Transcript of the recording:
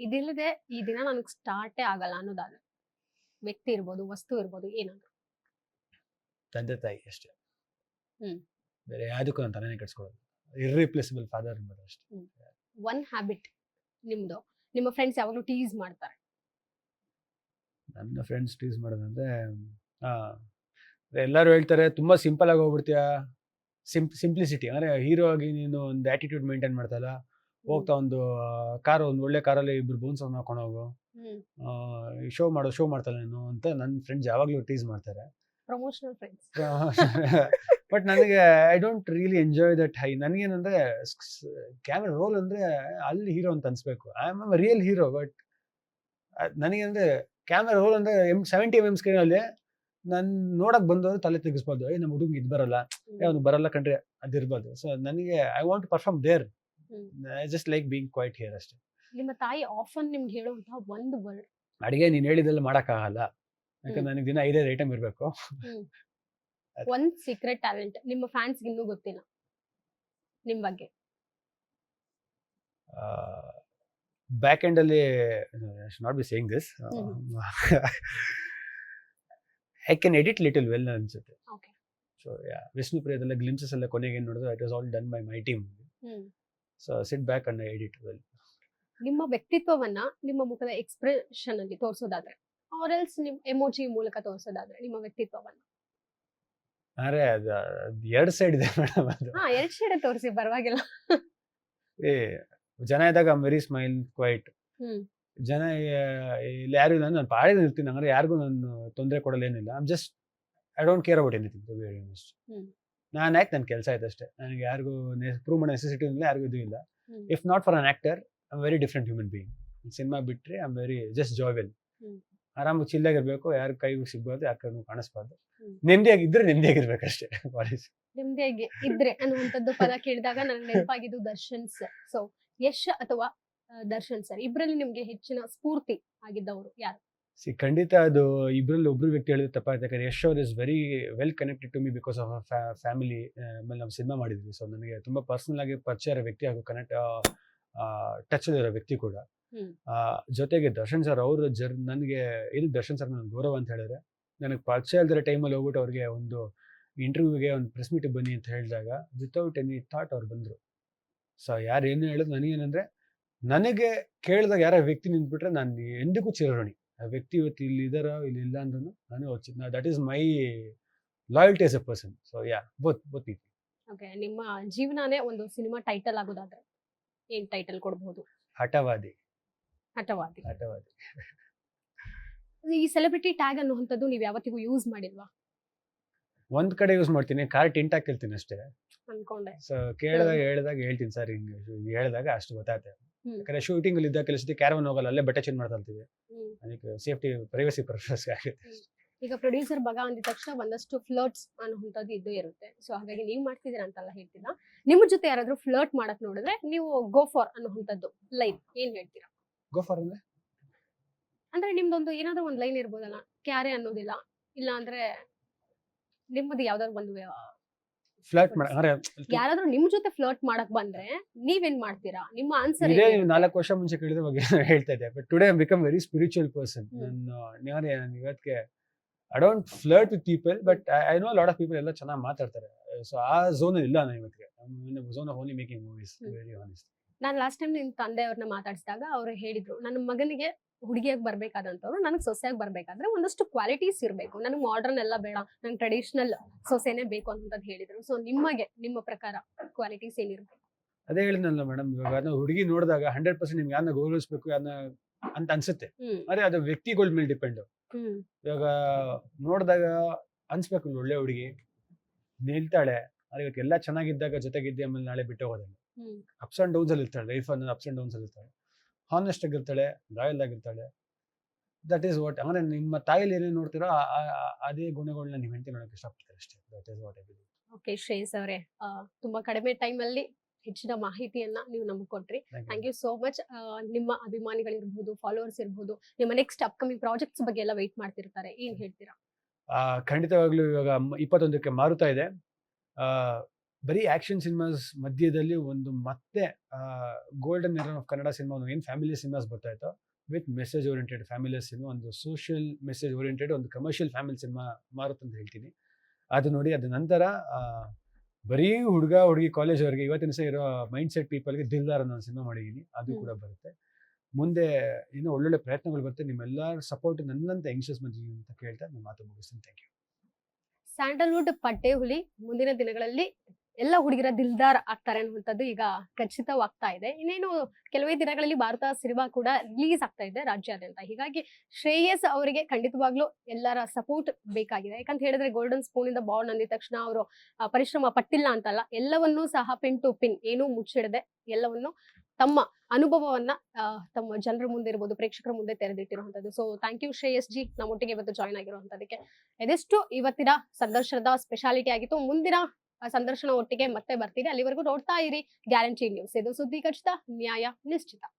ಇದಿಲ್ಲದೆ ಈ ದಿನ ನನಗೆ ಸ್ಟಾರ್ಟೇ ಆಗಲ್ಲ ಅನ್ನೋದಾದ್ರೆ ವ್ಯಕ್ತಿ ಇರ್ಬೋದು, ವಸ್ತು ಇರ್ಬೋದು, ಏನಾದ್ರು. ತಂದೆ ತಾಯಿ ಅಷ್ಟೇ. ಹ್ಮ್. ಬೇರೆ ಯಾವುದಕ್ಕೂ ನಾನು ತಲೆನೇ ಕೆಡಿಸ್ಕೊಳ್ಳೋದು. ಇರ್ರಿಪ್ಲೇಸಬಲ್ ಫಾದರ್ ಮದರ್ ಅಷ್ಟೇ. ಒನ್ ಹ್ಯಾಬಿಟ್ ನಿಮ್ದು, ನಿಮ್ಮ ಫ್ರೆಂಡ್ಸ್ ಯಾವಾಗಲೂ ಟೀಸ್ ಮಾಡ್ತಾರೆ. ನನ್ನ ಫ್ರೆಂಡ್ಸ್ ಟೀಸ್ ಮಾಡೋದಂದ್ರೆ ಎಲ್ಲರೂ ಹೇಳ್ತಾರೆ ತುಂಬಾ ಸಿಂಪಲ್ ಆಗಿ ಹೋಗ್ಬಿಡ್ತೀಯಾ, ಸಿಂಪ್ಲಿಸಿಟಿ. ಅಂದ್ರೆ ಹೀರೋ ಆಗಿ ನೀನು ಒಂದು ಆಟಿಟ್ಯೂಡ್ ಮೇಂಟೈನ್ ಮಾಡ್ತಲ್ಲ, ಹೋಗ್ತಾ ಒಂದು ಒಳ್ಳೆ ಕಾರಲ್ಲಿ ಇಬ್ರು ಬೋನ್ಸ್ ಹಾಕೊಂಡು ಹೋಗು, ಶೋ ಮಾಡ್ತಾಳೆ ನೀನು ಅಂತ ನನ್ನ ಫ್ರೆಂಡ್ಸ್ ಯಾವಾಗಲೂ ಟೀಸ್ ಮಾಡ್ತಾರೆ. Promotional friends. ಬಟ್ ನನಗೆ I don't really enjoy that high. ನನಗೇನಂದ್ರೆ ಕ್ಯಾಮ್ರಾ ರೋಲ್ ಅಂದ್ರೆ ಅಲ್ಲಿ ಹೀರೋ ಅಂತ ಅನ್ಸ್ಬೇಕು. I am real hero. But ನನಗಂದ್ರೆ ಕ್ಯಾಮ್ರಾ ರೋಲ್ ಅಂದ್ರೆ 70mm ಸ್ಕ್ರೀನ್ ಅಲ್ಲಿ ನಾನು ನೋಡಕ್ ಬಂದವರು ತಲೆ ತೆಗಿಸ್ಬೋದು. ನಮ್ಮ ಹುಡುಗ ಇದ್ ಬರಲ್ಲ, ಅವ್ನು ಬರಲ್ಲ ಕಂಡ್ರೆ ಅದಿರ್ಬೋದು. ಸೊ ನನಗೆ I want to perform there. I just like being quiet here ಅಷ್ಟೇ. ನಿಮ್ಮ ತಾಯಿ ಆಫನ್ ನಿಮ್ಗೆ ಹೇಳುವಂತಹ ಒಂದು ವರ್ಡ್? ಅಡಿಗೆ ನೀನ್ ಹೇಳಿದೆಲ್ಲ ಮಾಡಕ್ಕಾಗಲ್ಲ, ಯಾಕಂದ್ರೆ ನನಗೆ ದಿನ 5 ಐಟಮ್ ಇರ್ಬೇಕು. ಒಂದ್ ಸೀಕ್ರೆಟ್ ಟ್ಯಾಲೆಂಟ್ ನಿಮ್ಮ ಫ್ಯಾನ್ಸ್ ಇನ್ನೂ ಗೊತ್ತಿಲ್ಲ ನಿಮ್ ಬಗ್ಗೆ. ಬ್ಯಾಕ್ ಎಂಡ್ ಅಲ್ಲಿ should not be saying this. I can edit little well ಅನ್ಸುತ್ತೆ. Okay. So yeah, ವಿಷ್ಣುಪ್ರಿಯದೆಲ್ಲ ಗ್ಲಿಮ್ಸಸ್ ಎಲ್ಲ ಕೊನೆಗೆ ಏನು ನೋಡಿದ್ರೆ it was all done by my team. So sit back and edit well. ನಿಮ್ಮ ವ್ಯಕ್ತಿತ್ವವನ್ನ ನಿಮ್ಮ ಮುಖದ ಎಕ್ಸ್ಪ್ರೆಷನ್ ಅಲ್ಲಿ ತೋರಿಸೋದಾದ್ರೆ, ಆರ್ ಎಲ್ಸ್ ನಿಮ್ ಎಮೋಜಿ ಮೂಲಕ ತೋರಿಸೋದಾದ್ರೆ ನಿಮ್ಮ ವ್ಯಕ್ತಿತ್ವವನ್ನ? ಅರೆ ಅದು 2 ಸೈಡ್ ಇದೆ ಮೇಡಮ್. ಅದು ಎರಡು ಸೈಡ್ ತೋರಿಸಿ ಪರವಾಗಿಲ್ಲ. ಜನ ಇದ್ದಾಗ I am very smile quiet. ಜನ ಇಲ್ಲಿ ಯಾರು ಇಲ್ಲ, ನಾನು ಪಾಡಿದ ಇರ್ತೀನಿ. ಅಂದ್ರೆ ಯಾರಿಗೂ ನಾನು ತೊಂದರೆ ಕೊಡಲೇನಿಲ್ಲ. I don't care about anything to be very honest. ನಾನು ಆಯ್ತು, ನನ್ನ ಕೆಲಸ ಆಯ್ತು ಅಷ್ಟೇ. ನನಗೆ ಯಾರಿಗೂ ಪ್ರೂವ್ ಮಾಡೋ ನೆಸೆಸಿಟಿ ಇಲ್ಲ, ಯಾರಿಗೂ ಇದು ಇಲ್ಲ. If not for an actor I am very different human being. Cinema ಬಿಟ್ರೆ ಐ ಆಮ್ ವೆರಿ ಜಸ್ಟ್ ಜಾಯ್ವೆಲ್. ಆರಾಮಾಗಿ ಚಿಲ್ಲಾಗಿರ್ಬೇಕು, ಯಾರ ಕೈಗೂ ಸಿಗ್ಬಾರ್ದು, ಯಾರ ಕೈಗೂ ಕಾಣಿಸ್ಬಾರ್ದು. ನೆಮ್ಮದಿಯಾಗಿದ್ರೆ ನೆಮ್ಮದಿಯಾಗಿರ್ಬೇಕಷ್ಟೇ. ನೆಮ್ಮದಿಯಾಗಿ ಇದ್ರೆ ಅನ್ನುವಂಥದ್ದು ಪದ ಕೇಳಿದಾಗ ನನಗೆ ನೆನಪಾಗಿದ್ದು ದರ್ಶನ್ ಸರ್. ಸೊ ಯಶ್ ಅಥವಾ ದರ್ಶನ್ ಸರ್ ಇಬ್ಬರಲ್ಲಿ ನಿಮ್ಗೆ ಹೆಚ್ಚಿನ ಸ್ಫೂರ್ತಿ ಆಗಿದ್ದವರು ಯಾರು? ಖಂಡಿತ ಅದು ಇಬ್ಬರಲ್ಲಿ ಒಬ್ರು ವ್ಯಕ್ತಿ ಹೇಳಿದ್ರೆ ತಪ್ಪಾಯ್ತು. ಯಾಕಂದ್ರೆ ಯಶ್ ಅವ್ರ is very well connected to me because of family. ಆಮೇಲೆ ನಾವು ಸಿನಿಮಾ ಮಾಡಿದ್ವಿ. ಸೊ ನನಗೆ ತುಂಬಾ ಪರ್ಸನಲ್ ಆಗಿ ಪರಿಚಯ ಇರೋ ವ್ಯಕ್ತಿ, ಹಾಗೂ ಕನೆಕ್ಟ್ ಟಚ್ ಇರೋ ವ್ಯಕ್ತಿ ಕೂಡ. ಜೊತೆಗೆ ದರ್ಶನ್ ಸರ್ ಅವರು ನನಗೆ ಏನು ದರ್ಶನ್ ಸರ್ ನನ್ನ ಗೌರವ ಅಂತ ಹೇಳಿದ್ರೆ, ನನಗೆ ಪರಿಚಯ ಇಲ್ದಿರೋ ಟೈಮಲ್ಲಿ ಹೋಗ್ಬಿಟ್ಟು ಅವ್ರಿಗೆ ಒಂದು ಇಂಟರ್ವ್ಯೂಗೆ ಒಂದು ಪ್ರೆಸ್ ಮೀಟಿಗೆ ಬನ್ನಿ ಅಂತ ಹೇಳಿದಾಗ ವಿತೌಟ್ ಎನಿ ಥಾಟ್ ಅವ್ರು ಬಂದರು. ಸೊ ಯಾರು ಏನು ಹೇಳಿದ್ರು ನನಗೇನಂದ್ರೆ, ನನಗೆ ಕೇಳಿದಾಗ ಯಾರ ವ್ಯಕ್ತಿ ನಿಂತ್ಬಿಟ್ರೆ ನಾನು ಎಂದಿಗೂ ಚಿರಋಣಿ. ಆ ವ್ಯಕ್ತಿ ಇವತ್ತು ಇಲ್ಲಿ ಇದಾರ ಇಲ್ಲಿ ಇಲ್ಲ ಅಂದ್ರೂ ನಾನು that is my loyalty as A person. So yeah both people. Okay, ನಿಮ್ಮ ಜೀವನನೇ ಒಂದು ಸಿನಿಮಾ ಟೈಟಲ್ ಆಗೋದಾದ್ರೆ ಏನ್ ಟೈಟಲ್ ಕೊಡಬಹುದು? ಹಠವಾದಿ. ಹಠವಾದಿ. ಹಠವಾದಿ. ಈ ಸೆಲೆಬ್ರಿಟಿ ಟ್ಯಾಗ್ ಅನ್ನುವಂಥದ್ದು ನೀವು ಯಾವತ್ತಿಗೂ ಯೂಸ್ ಮಾಡಿಲ್ವಾ? ಒಂದ್ ಕಡೆ ಯೂಸ್ ಮಾಡ್ತೀನಿ, ಕಾರ್ ಟಿಂಟ್ ಹಾಕಿರ್ತೀನಿ ಅಷ್ಟೇ ಅನ್ಕೊಂಡೆ. ಸೊ ಹೇಳಿದಾಗ ಹೇಳ್ತೀನಿ ಸರ್ ಹಿಂಗೆ ಹೇಳಿದಾಗ ಅಷ್ಟು ಗೊತ್ತಾಗ್ತದೆ. ಯಾಕಂದ್ರೆ ಶೂಟಿಂಗ್ ಅಲ್ಲಿ ಇದ್ದಾಗ ಕೆಲಸಕ್ಕೆ ಕ್ಯಾರವನ್ ಹೋಗಲ್ಲ, ಅಲ್ಲೇ ಬಟ್ಟೆ ಚೇಂಜ್ ಮಾಡ್ತಾ ಇರ್ತೀವಿ. ಅದಕ್ಕೆ ಸೇಫ್ಟಿ ಪ್ರೈವಸಿ ಪರ್ಪಸ್ ಆಗುತ್ತೆ. ಈಗ ಪ್ರೊಡ್ಯೂಸರ್ ಬಗ ಅಂದಿದ ತಕ್ಷಣ ಒಂದಷ್ಟು ಫ್ಲರ್ಟ್ಸ್ ಅನ್ನುವಂಥದ್ದು ಇದ್ದೇ ಇರುತ್ತೆ. ಸೊ ಹಾಗಾಗಿ ನೀವು ಮಾಡ್ತಿದ್ದೀರಾ ಅಂತೆಲ್ಲ ಹೇಳ್ತೀರಾ. ನಿಮ್ಮ ಜೊತೆ ಯಾರಾದ್ರೂ ಫ್ಲರ್ಟ್ ಮಾಡಕ್ ನೋಡಿದ್ರೆ ನೀವು ಗೋ ಫಾರ್ ಅನ್ನುವಂಥದ್ದು ಲೈನ್ ಏನ್ ಹೇಳ್ತೀರಾ? ಗೋ ಫಾರ್ ಅಂದ್ರೆ ನಿಮ್ದೊಂದು ಏನಾದ್ರೂ ಒಂದ್ ಲೈನ್ ಇರ್ಬೋದಲ್ಲ, ಕ್ಯಾರೆ ಅನ್ನೋದಿಲ್ಲ, ಇಲ್ಲ ಅಂದ್ರೆ ನಿಮ್ಮದು ಯಾವ್ದಾದ್ರು ಒಂದು ಫ್ಲರ್ಟ್ ಯಾರಾದ್ರೂ ನಿಮ್ ಜೊತೆ ಫ್ಲರ್ಟ್ ಮಾಡಕ್ ಬಂದ್ರೆ ನೀವೇನ್ ಮಾಡ್ತೀರಾ? ನಿಮ್ಮ ಆನ್ಸರ್ ಇದೇ 4 ವರ್ಷ ಮುಂಚೆ ಕೇಳಿದ್ರೆ ಬಗ್ಗೆ ಹೇಳ್ತಾ ಇದ್ದೆ. But today I become very spiritual person. ನಾನು ಇವತ್ತಿಗೆ I don't flirt with people, but I know lot of people ಎಲ್ಲ ಚೆನ್ನಾಗಿ ಮಾತಾಡ್ತಾರೆ. ಸೊ ಆ ಝೋನ್ ಇಲ್ಲ ನಾನು ಇವತ್ತಿಗೆ. Zone of only making movies, very honest. ನಾನು ಲಾಸ್ಟ್ ಟೈಮ್ ನಿಮ್ ತಂದೆಯವ್ರನ್ನ ಮಾತಾಡಿಸಿದಾಗ ಅವ್ರು ಹೇಳಿದ್ರು, ನನ್ನ ಮಗನಿಗೆ ಹುಡುಗಿಯಾಗಿ ಬರ್ಬೇಕಾದಂತವ್ರು ನನಗೆ ಸೊಸೆಯಾಗಿ ಬರ್ಬೇಕಾದ್ರೆ ಒಂದಷ್ಟು ಕ್ವಾಲಿಟೀಸ್ ಇರಬೇಕು, ನನಗೆ ಮಾಡರ್ನ್ ಎಲ್ಲ ಬೇಡ, ನಂಗೆ ಟ್ರೆಡಿಷನಲ್ ಸೊಸೆನೇ ಬೇಕು ಅಂತ ಹೇಳಿದ್ರು. ಸೊ ನಿಮಗೆ ನಿಮ್ಮ ಪ್ರಕಾರ ಕ್ವಾಲಿಟೀಸ್ ಏನಿರ್ಬೇಕು? ಅದೇ ಹೇಳಿದ್ನಲ್ಲ ಮೇಡಮ್, ಇವಾಗ ನಾವು ಹುಡುಗಿ ನೋಡಿದಾಗ 100% ನಿಮ್ಗೆ ಯಾರನ್ನ ಗೌರವಿಸ್ಬೇಕು ಅಂತ ಅನ್ಸುತ್ತೆ. ಅದೇ ಅದು ವ್ಯಕ್ತಿಗಳ ಮೇಲೆ ಡಿಪೆಂಡ್. ಇವಾಗ ನೋಡಿದಾಗ ಅನ್ಸ್ಬೇಕು ಒಳ್ಳೆ ಹುಡುಗಿ ನಿಲ್ತಾಳೆ, ಅದಕ್ಕೆ ಎಲ್ಲ ಚೆನ್ನಾಗಿದ್ದಾಗ ಜೊತೆಗಿದ್ದೆ, ಆಮೇಲೆ ನಾಳೆ ಬಿಟ್ಟು ಹೋಗೋದಲ್ಲ. ಅಪ್ಸ್ ಅಂಡ್ ಡೌನ್ಸ್ ಅಲ್ಲಿ ಇರ್ತಾಳೆ, ಲೈಫ್ ಅನ್ನೋದು ಅಪ್ಸ್ ಅಂಡ್ ಡೌನ್ಸ್ ಅಲ್ಲಿ ಇರ್ತಾಳೆ. ಹಾನೆಸ್ಟ್ ಆಗಿರ್ತಾಳೆ, ಲಾಯಲ್ ಆಗಿರ್ತಾಳೆ. That is what. ಅಂದ್ರೆ ನಿಮ್ಮ ತಾಯಿಲಿ ಏನೇನು ನೋಡ್ತೀರೋ ಅದೇ ಗುಣಗಳನ್ನ ನೀವು ಹೆಂಡತಿ ನೋಡಕ್ಕೆ ಇಷ್ಟಪಡ್ತಾರೆ ಅಷ್ಟೇ. That is what I believe. Okay Shreyas ಅವರೇ, ತುಂಬಾ ಕಡಿಮೆ ಟೈಮ್ ಅಲ್ಲಿ ಹೆಚ್ಚಿನ ಮಾಹಿತಿಯನ್ನ ನೀವು ನಮಗೆ ಕೊಟ್ರಿ. Thank you so much. ನಿಮ್ಮ ಅಭಿಮಾನಿಗಳಿರ್ಬೋದು, ಫಾಲೋವರ್ಸ್ ಇರ್ಬೋದು, ನಿಮ್ಮ ನೆಕ್ಸ್ಟ್ ಅಪ್ಕಮಿಂಗ್ ಪ್ರಾಜೆಕ್ಟ್ಸ್ ಬಗ್ಗೆ ಎಲ್ಲ ವೇಟ್ ಮಾಡ್ತಿರ್ತಾರೆ, ಏನ್ ಹೇಳ್ತೀರಾ? ಖಂಡಿತವಾಗ್ಲೂ ಇವಾಗ 21ಕ್ಕೆ ಮಾರುತ್ತಾ ಇದೆ. ಬರೀ ಆಕ್ಷನ್ ಸಿನಿಮಾಸ್ ಮಧ್ಯದಲ್ಲಿ ಒಂದು ಮತ್ತೆ golden era of Kannada cinema ಏನು ಫ್ಯಾಮಿಲಿ ಸಿನಿಮಾಸ್ ಬರ್ತಾ ಇತ್ತು with message oriented family cinema, ಒಂದು ಸೋಷಿಯಲ್ ಮೆಸೇಜ್ ಓರಿಯೆಂಟೆಡ್ ಒಂದು ಕಮರ್ಷಿಯಲ್ ಫ್ಯಾಮಿಲಿ ಸಿನಿಮಾ ಮಾರುತ್ ಅಂತ ಹೇಳ್ತೀನಿ. ಅದು ನೋಡಿ ಅದ ನಂತರ ಬರೀ ಹುಡುಗ ಹುಡುಗಿ ಕಾಲೇಜ್ ಅವರಿಗೆ ಇವತ್ತಿನ ಸಹ ಇರೋ ಮೈಂಡ್ ಸೆಟ್ ಪೀಪಲ್ಗೆ ದಿಲ್ದಾರ್ ಅನ್ನೋ ಒಂದು ಸಿನಿಮಾ ಮಾಡಿದ್ದೀನಿ, ಅದು ಕೂಡ ಬರುತ್ತೆ. ಮುಂದೆ ಇನ್ನೂ ಒಳ್ಳೊಳ್ಳೆ ಪ್ರಯತ್ನಗಳು ಬರುತ್ತೆ. ನಿಮ್ಮೆಲ್ಲರ ಸಪೋರ್ಟ್ ನನ್ನಂತ ಯಂಗ್ಸ್ಟರ್ಸ್ ಮಧ್ಯೆ ಅಂತ ಕೇಳ್ತಾ ನಾನು ಮಾತು ಮುಗಿಸ್ತೀನಿ. Thank you. ಸ್ಯಾಂಡಲ್ವುಡ್ ಪಟ್ಟೆ ಹುಲಿ ಮುಂದಿನ ದಿನಗಳಲ್ಲಿ ಎಲ್ಲ ಹುಡುಗಿರ ದಿಲ್ದಾರ್ ಆಗ್ತಾರೆ ಅನ್ನುವಂಥದ್ದು ಈಗ ಖಚಿತವಾಗ್ತಾ ಇದೆ. ಇನ್ನೇನು ಕೆಲವೇ ದಿನಗಳಲ್ಲಿ ಭಾರತ ಸಿನಿಮಾ ಕೂಡ ರಿಲೀಸ್ ಆಗ್ತಾ ಇದೆ ರಾಜ್ಯಾದ್ಯಂತ. ಹೀಗಾಗಿ ಶ್ರೇಯಸ್ ಅವರಿಗೆ ಖಂಡಿತವಾಗ್ಲೂ ಎಲ್ಲರ ಸಪೋರ್ಟ್ ಬೇಕಾಗಿದೆ. ಯಾಕಂತ ಹೇಳಿದ್ರೆ ಗೋಲ್ಡನ್ ಸ್ಪೂನ್ ಇಂದ ಬಾಂಡ್ ಅಂದಿದ ತಕ್ಷಣ ಅವರು ಪರಿಶ್ರಮ ಪಟ್ಟಿಲ್ಲ ಅಂತಲ್ಲ, ಎಲ್ಲವನ್ನೂ ಸಹ ಪಿನ್ ಟು ಪಿನ್ ಏನೂ ಮುಚ್ಚಿಡದೆ ಎಲ್ಲವನ್ನು ತಮ್ಮ ಅನುಭವವನ್ನ ತಮ್ಮ ಜನರ ಮುಂದೆ ಇರ್ಬೋದು, ಪ್ರೇಕ್ಷಕರ ಮುಂದೆ ತೆರೆದಿಟ್ಟಿರುವಂತದ್ದು. So thank you Shreyas ji, ನಮ್ಮೊಟ್ಟಿಗೆ ಇವತ್ತು ಜಾಯ್ನ್ ಆಗಿರುವಂತದಕ್ಕೆ. ಇದಿಷ್ಟು ಇವತ್ತಿನ ಸಂದರ್ಶನದ ಸ್ಪೆಷಾಲಿಟಿ ಆಗಿತ್ತು. ಮುಂದಿನ ಸಂದರ್ಶನ ಒಟ್ಟಿಗೆ ಮತ್ತೆ ಬರ್ತೀರಿ. ಅಲ್ಲಿವರೆಗೂ ನೋಡ್ತಾ ಇರಿ ಗ್ಯಾರಂಟಿ ನ್ಯೂಸ್. ಇದು ಸುದ್ದಿ ಖಚಿತ, ನ್ಯಾಯ ನಿಶ್ಚಿತ.